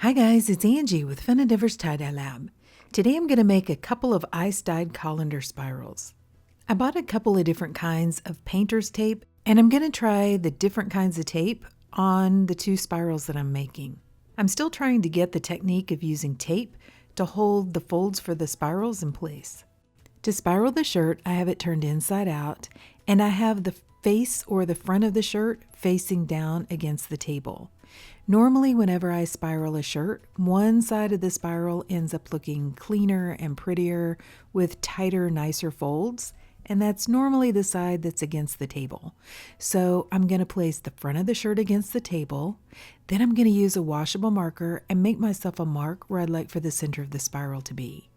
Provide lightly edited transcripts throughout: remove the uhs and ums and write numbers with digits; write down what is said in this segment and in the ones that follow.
Hi guys, it's Angie with Fun Endeavors Tie-Dye Lab. Today I'm going to make a couple of ice-dyed colander spirals. I bought a couple of different kinds of painter's tape, and I'm going to try the different kinds of tape on the two spirals that I'm making. I'm still trying to get the technique of using tape to hold the folds for the spirals in place. To spiral the shirt, I have it turned inside out, and I have the face or the front of the shirt facing down against the table. Normally, whenever I spiral a shirt, one side of the spiral ends up looking cleaner and prettier with tighter, nicer folds, and that's normally the side that's against the table. So I'm going to place the front of the shirt against the table, then I'm going to use a washable marker and make myself a mark where I'd like for the center of the spiral to be.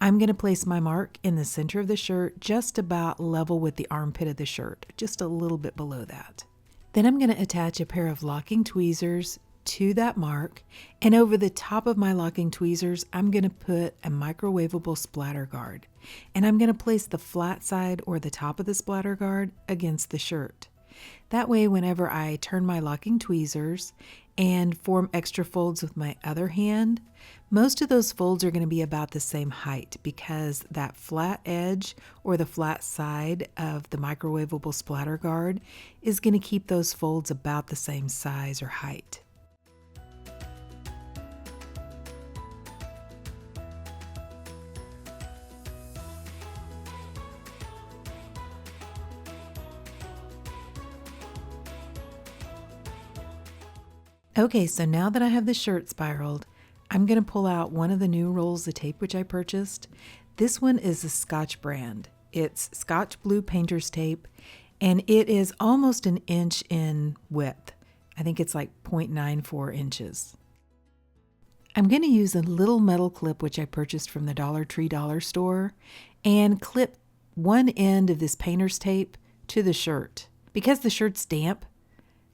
I'm going to place my mark in the center of the shirt just about level with the armpit of the shirt, just a little bit below that. Then I'm going to attach a pair of locking tweezers to that mark, and over the top of my locking tweezers, I'm going to put a microwavable splatter guard, and I'm going to place the flat side or the top of the splatter guard against the shirt. That way, whenever I turn my locking tweezers and form extra folds with my other hand, most of those folds are going to be about the same height because that flat edge or the flat side of the microwavable splatter guard is going to keep those folds about the same size or height. Okay, so now that I have the shirt spiraled, I'm going to pull out one of the new rolls of tape which I purchased. This one is a Scotch brand. It's Scotch Blue Painter's Tape, and it is almost an inch in width. I think it's like 0.94 inches. I'm going to use a little metal clip which I purchased from the Dollar Tree dollar store and clip one end of this painter's tape to the shirt. Because the shirt's damp,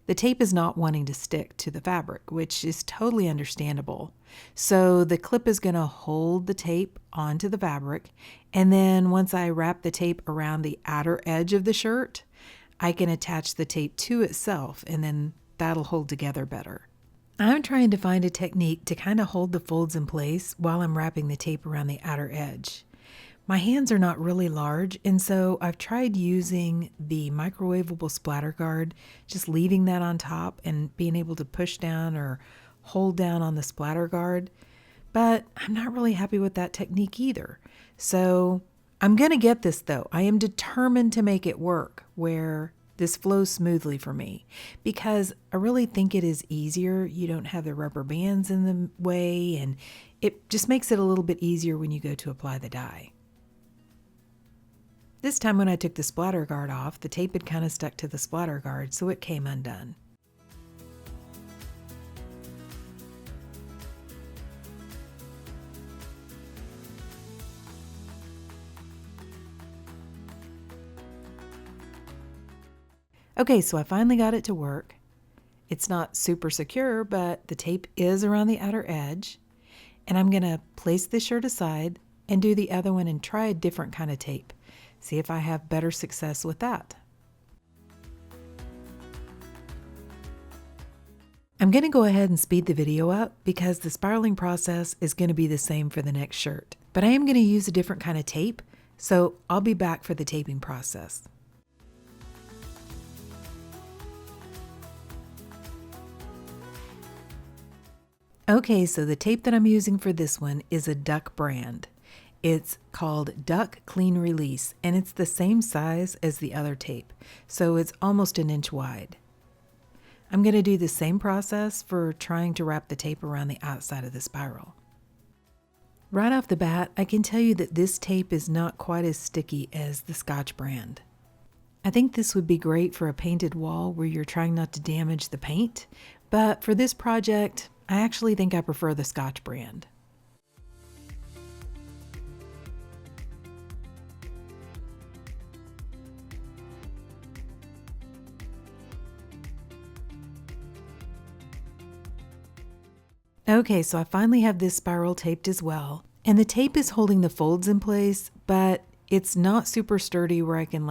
the tape is not wanting to stick to the fabric, which is totally understandable. So the clip is going to hold the tape onto the fabric, and then once I wrap the tape around the outer edge of the shirt, I can attach the tape to itself, and then that'll hold together better. I'm trying to find a technique to kind of hold the folds in place while I'm wrapping the tape around the outer edge. My hands are not really large, and so I've tried using the microwavable splatter guard, just leaving that on top and being able to push down or hold down on the splatter guard, but I'm not really happy with that technique either. So I'm going to get this though. I am determined to make it work where this flows smoothly for me because I really think it is easier. You don't have the rubber bands in the way, and it just makes it a little bit easier when you go to apply the dye. This time when I took the splatter guard off, the tape had kind of stuck to the splatter guard, so it came undone. Okay, so I finally got it to work. It's not super secure, but the tape is around the outer edge. And I'm going to place this shirt aside and do the other one and try a different kind of tape. See if I have better success with that. I'm going to go ahead and speed the video up because the spiraling process is going to be the same for the next shirt. But I am going to use a different kind of tape, so I'll be back for the taping process. Okay, so the tape that I'm using for this one is a Duck brand. It's called Duck Clean Release, and it's the same size as the other tape, so it's almost an inch wide. I'm going to do the same process for trying to wrap the tape around the outside of the spiral. Right off the bat, I can tell you that this tape is not quite as sticky as the Scotch brand. I think this would be great for a painted wall where you're trying not to damage the paint, but for this project, I actually think I prefer the Scotch brand. Okay, so I finally have this spiral taped as well, and the tape is holding the folds in place, but it's not super sturdy where I can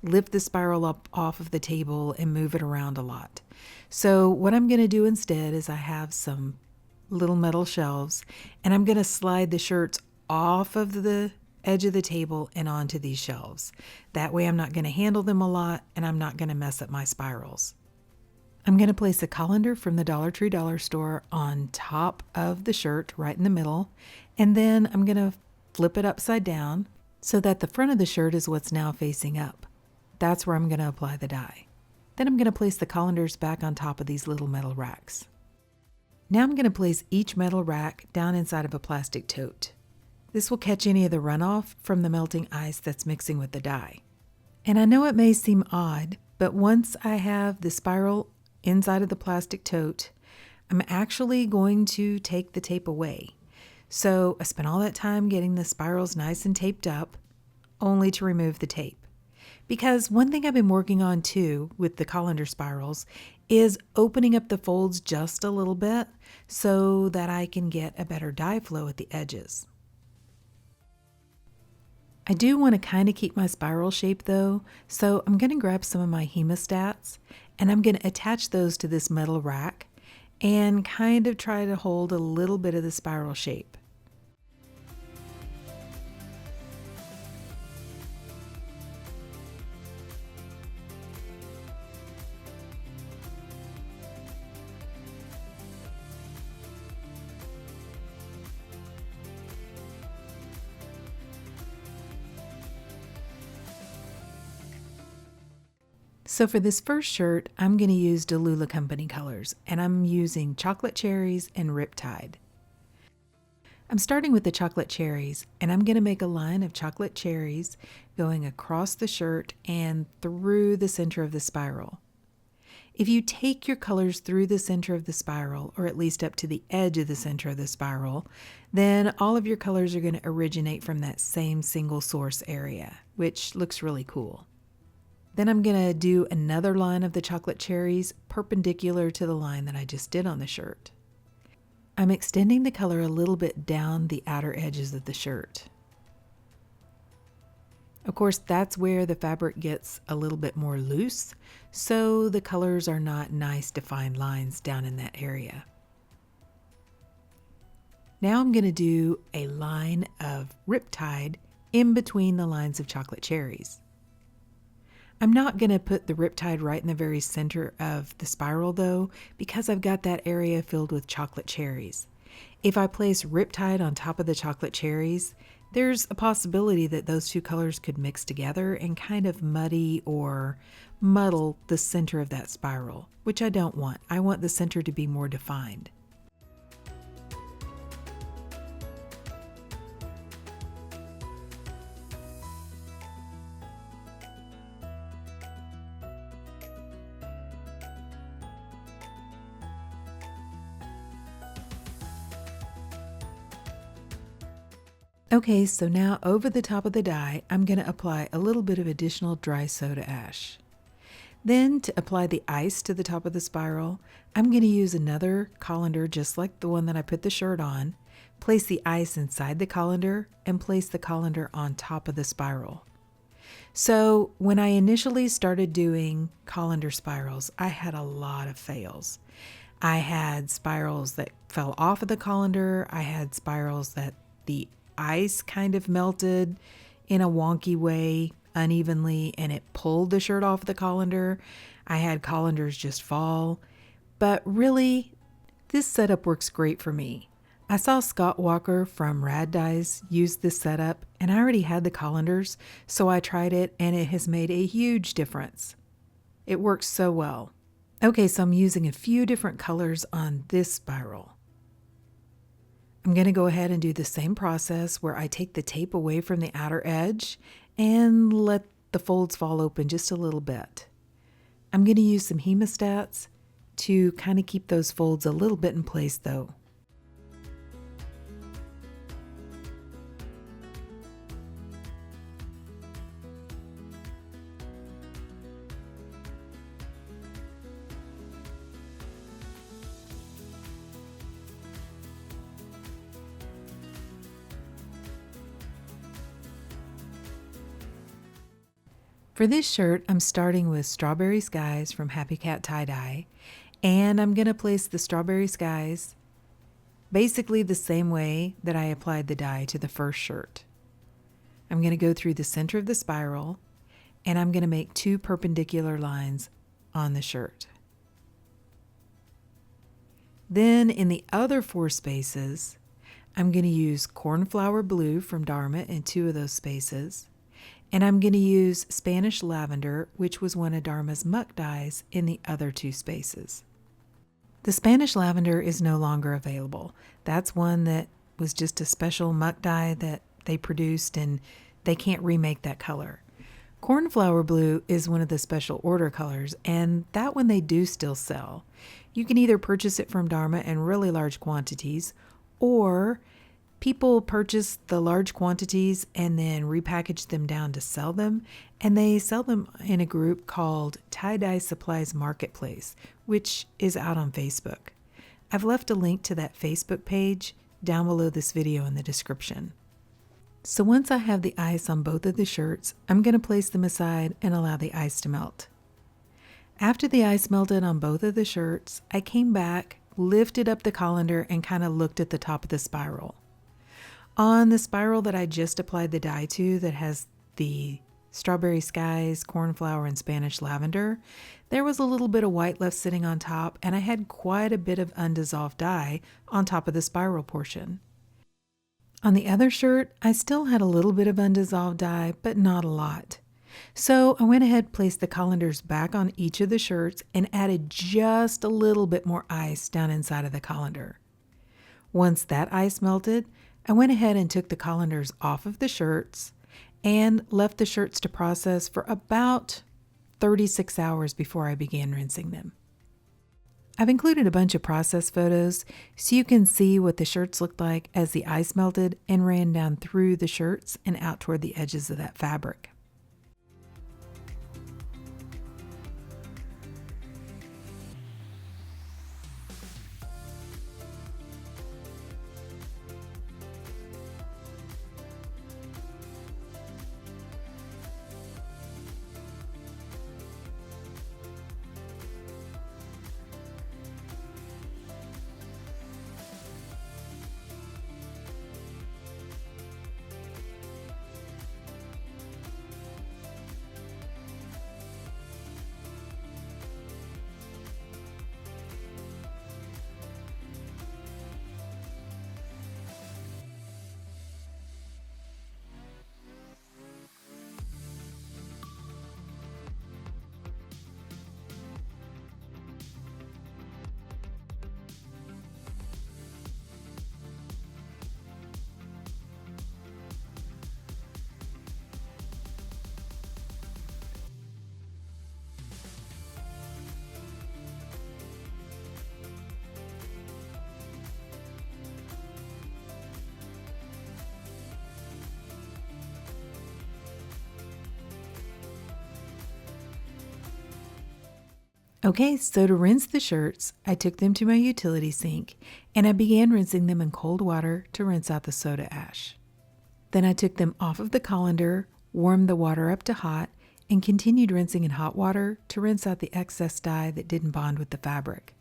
lift the spiral up off of the table and move it around a lot. So what I'm going to do instead is I have some little metal shelves, and I'm going to slide the shirts off of the edge of the table and onto these shelves. That way I'm not going to handle them a lot and I'm not going to mess up my spirals. I'm going to place a colander from the Dollar Tree Dollar Store on top of the shirt right in the middle, and then I'm going to flip it upside down so that the front of the shirt is what's now facing up. That's where I'm going to apply the dye. Then I'm going to place the colanders back on top of these little metal racks. Now I'm going to place each metal rack down inside of a plastic tote. This will catch any of the runoff from the melting ice that's mixing with the dye. And I know it may seem odd, but once I have the spiral inside of the plastic tote, I'm actually going to take the tape away. So I spent all that time getting the spirals nice and taped up, only to remove the tape. Because one thing I've been working on too with the colander spirals is opening up the folds just a little bit so that I can get a better dye flow at the edges. I do want to kind of keep my spiral shape though, so I'm going to grab some of my hemostats and I'm going to attach those to this metal rack and kind of try to hold a little bit of the spiral shape. So for this first shirt, I'm going to use Delula Company colors, and I'm using Chocolate Cherries and Riptide. I'm starting with the Chocolate Cherries, and I'm going to make a line of chocolate cherries going across the shirt and through the center of the spiral. If you take your colors through the center of the spiral, or at least up to the edge of the center of the spiral, then all of your colors are going to originate from that same single source area, which looks really cool. Then I'm going to do another line of the chocolate cherries perpendicular to the line that I just did on the shirt. I'm extending the color a little bit down the outer edges of the shirt. Of course, that's where the fabric gets a little bit more loose, so the colors are not nice defined lines down in that area. Now I'm going to do a line of Riptide in between the lines of chocolate cherries. I'm not going to put the Riptide right in the very center of the spiral though, because I've got that area filled with chocolate cherries. If I place Riptide on top of the chocolate cherries, there's a possibility that those two colors could mix together and kind of muddy or muddle the center of that spiral, which I don't want. I want the center to be more defined. Okay, so now over the top of the dye, I'm going to apply a little bit of additional dry soda ash. Then to apply the ice to the top of the spiral, I'm going to use another colander just like the one that I put the shirt on, place the ice inside the colander, and place the colander on top of the spiral. So when I initially started doing colander spirals, I had a lot of fails. I had spirals that fell off of the colander. I had spirals that the ice kind of melted in a wonky way unevenly and it pulled the shirt off the colander. I had colanders just fall. But really, this setup works great for me. I saw Scott Walker from Rad Dyes use this setup and I already had the colanders, so I tried it and it has made a huge difference. It works so well. Okay, so I'm using a few different colors on this spiral. I'm going to go ahead and do the same process where I take the tape away from the outer edge and let the folds fall open just a little bit. I'm going to use some hemostats to kind of keep those folds a little bit in place though. For this shirt, I'm starting with Strawberry Skies from Happy Cat Tie Dye, and I'm going to place the Strawberry Skies basically the same way that I applied the dye to the first shirt. I'm going to go through the center of the spiral, and I'm going to make 2 perpendicular lines on the shirt. Then in the other 4 spaces, I'm going to use cornflower blue from Dharma in 2 of those spaces, and I'm going to use Spanish lavender, which was one of Dharma's muck dyes, in the other 2 spaces. The Spanish lavender is no longer available. That's one that was just a special muck dye that they produced, and they can't remake that color. Cornflower blue is one of the special order colors, and that one they do still sell. You can either purchase it from Dharma in really large quantities, or people purchase the large quantities and then repackage them down to sell them, and they sell them in a group called Tie-Dye Supplies Marketplace, which is out on Facebook. I've left a link to that Facebook page down below this video in the description. So once I have the ice on both of the shirts, I'm going to place them aside and allow the ice to melt. After the ice melted on both of the shirts, I came back, lifted up the colander, and kind of looked at the top of the spiral. On the spiral that I just applied the dye to, that has the strawberry skies, cornflower, and Spanish lavender, there was a little bit of white left sitting on top, and I had quite a bit of undissolved dye on top of the spiral portion. On the other shirt, I still had a little bit of undissolved dye, but not a lot. So I went ahead, placed the colanders back on each of the shirts, and added just a little bit more ice down inside of the colander. Once that ice melted, I went ahead and took the colanders off of the shirts and left the shirts to process for about 36 hours before I began rinsing them. I've included a bunch of process photos so you can see what the shirts looked like as the ice melted and ran down through the shirts and out toward the edges of that fabric. Okay, so to rinse the shirts, I took them to my utility sink and I began rinsing them in cold water to rinse out the soda ash. Then I took them off of the colander, warmed the water up to hot, and continued rinsing in hot water to rinse out the excess dye that didn't bond with the fabric.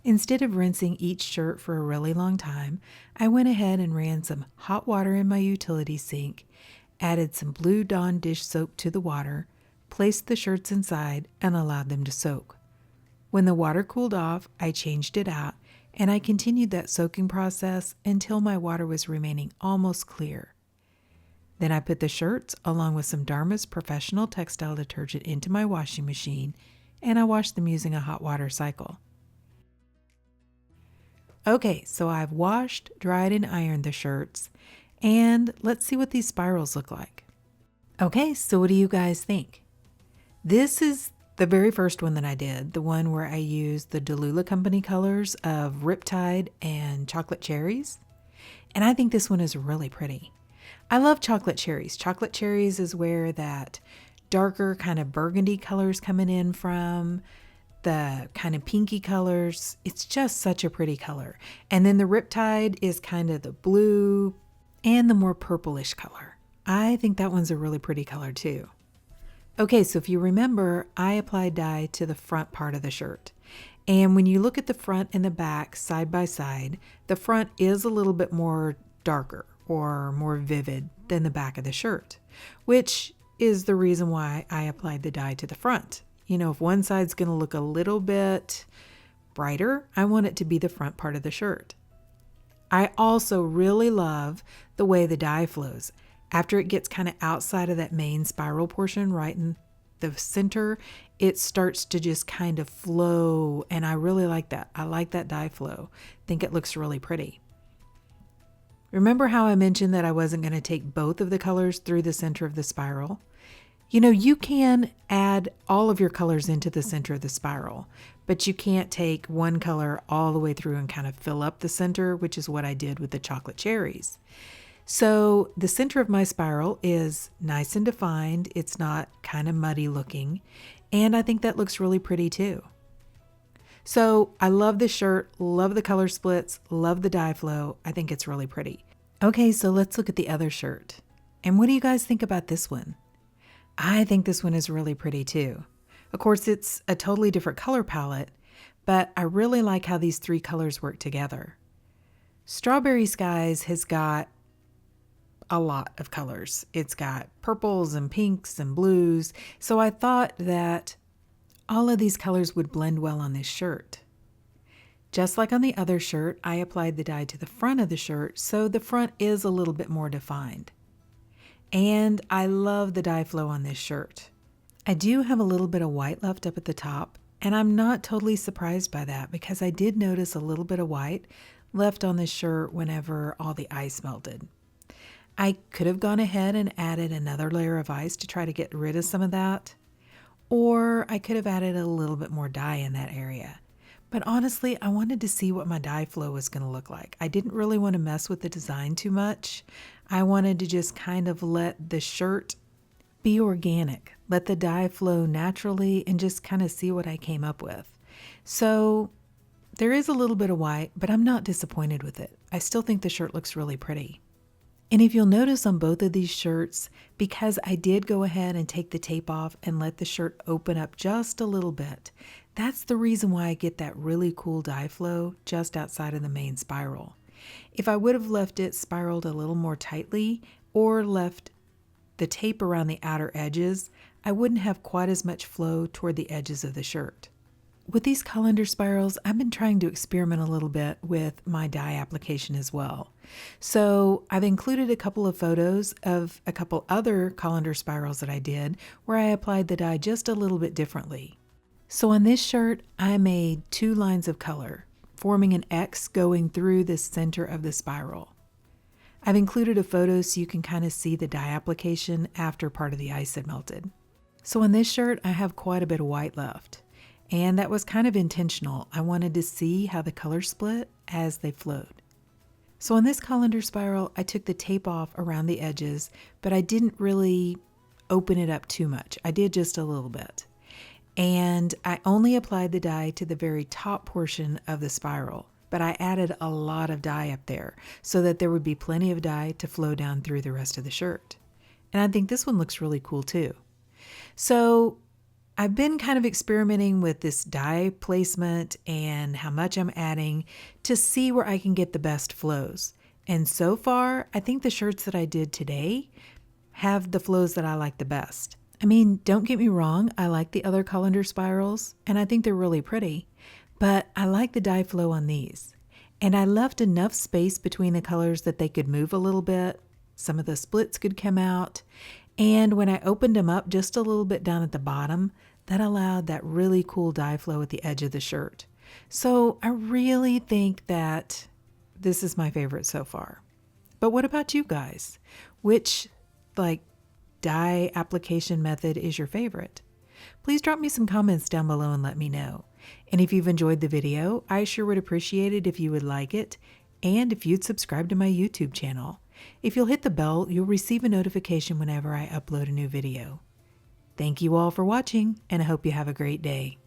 Instead of rinsing each shirt for a really long time, I went ahead and ran some hot water in my utility sink, added some Blue Dawn dish soap to the water, placed the shirts inside, and allowed them to soak. When the water cooled off, I changed it out, and I continued that soaking process until my water was remaining almost clear. Then I put the shirts, along with some Dharma's professional textile detergent, into my washing machine, and I washed them using a hot water cycle. Okay, so I've washed, dried, and ironed the shirts, and let's see what these spirals look like. Okay, so what do you guys think? This is the very first one that I did, the one where I used the Delula Company colors of Riptide and Chocolate Cherries, and I think this one is really pretty. I love chocolate cherries. Chocolate cherries is where that darker kind of burgundy colors coming in from, the kind of pinky colors. It's just such a pretty color. And then the Riptide is kind of the blue and the more purplish color. I think that one's a really pretty color too. Okay, so if you remember, I applied dye to the front part of the shirt. And when you look at the front and the back side by side, the front is a little bit more darker or more vivid than the back of the shirt, which is the reason why I applied the dye to the front. You know, if one side's going to look a little bit brighter, I want it to be the front part of the shirt. I also really love the way the dye flows. After it gets kind of outside of that main spiral portion, right in the center, it starts to just kind of flow, and I really like that. I like that dye flow. I think it looks really pretty. Remember how I mentioned that I wasn't going to take both of the colors through the center of the spiral? You know, you can add all of your colors into the center of the spiral, but you can't take one color all the way through and kind of fill up the center, which is what I did with the chocolate cherries. So the center of my spiral is nice and defined. It's not kind of muddy looking, and I think that looks really pretty too. So I love this shirt, love the color splits, love the dye flow. I think it's really pretty. Okay, so let's look at the other shirt. And what do you guys think about this one? I think this one is really pretty too. Of course, it's a totally different color palette, but I really like how these three colors work together. Strawberry Skies has got a lot of colors. It's got purples and pinks and blues, so I thought that all of these colors would blend well on this shirt. Just like on the other shirt, I applied the dye to the front of the shirt, so the front is a little bit more defined. And I love the dye flow on this shirt. I do have a little bit of white left up at the top, and I'm not totally surprised by that because I did notice a little bit of white left on this shirt whenever all the ice melted. I could have gone ahead and added another layer of ice to try to get rid of some of that, or I could have added a little bit more dye in that area. But honestly, I wanted to see what my dye flow was going to look like. I didn't really want to mess with the design too much. I wanted to just kind of let the shirt be organic, let the dye flow naturally, and just kind of see what I came up with. So there is a little bit of white, but I'm not disappointed with it. I still think the shirt looks really pretty. And if you'll notice on both of these shirts, because I did go ahead and take the tape off and let the shirt open up just a little bit, that's the reason why I get that really cool dye flow just outside of the main spiral. If I would have left it spiraled a little more tightly or left the tape around the outer edges, I wouldn't have quite as much flow toward the edges of the shirt. With these colander spirals, I've been trying to experiment a little bit with my dye application as well. So I've included a couple of photos of a couple other colander spirals that I did where I applied the dye just a little bit differently. So on this shirt, I made 2 lines of color, forming an X going through the center of the spiral. I've included a photo so you can kind of see the dye application after part of the ice had melted. So on this shirt, I have quite a bit of white left. And that was kind of intentional. I wanted to see how the colors split as they flowed. So on this colander spiral, I took the tape off around the edges, but I didn't really open it up too much. I did just a little bit. And I only applied the dye to the very top portion of the spiral, but I added a lot of dye up there so that there would be plenty of dye to flow down through the rest of the shirt. And I think this one looks really cool too. So I've been kind of experimenting with this dye placement and how much I'm adding to see where I can get the best flows. And so far, I think the shirts that I did today have the flows that I like the best. I mean, don't get me wrong, I like the other colander spirals, and I think they're really pretty, but I like the dye flow on these. And I left enough space between the colors that they could move a little bit. Some of the splits could come out. And when I opened them up just a little bit down at the bottom, that allowed that really cool dye flow at the edge of the shirt. So I really think that this is my favorite so far. But what about you guys? Which dye application method is your favorite? Please drop me some comments down below and let me know. And if you've enjoyed the video, I sure would appreciate it if you would like it and if you'd subscribe to my YouTube channel. If you'll hit the bell, you'll receive a notification whenever I upload a new video. Thank you all for watching, and I hope you have a great day.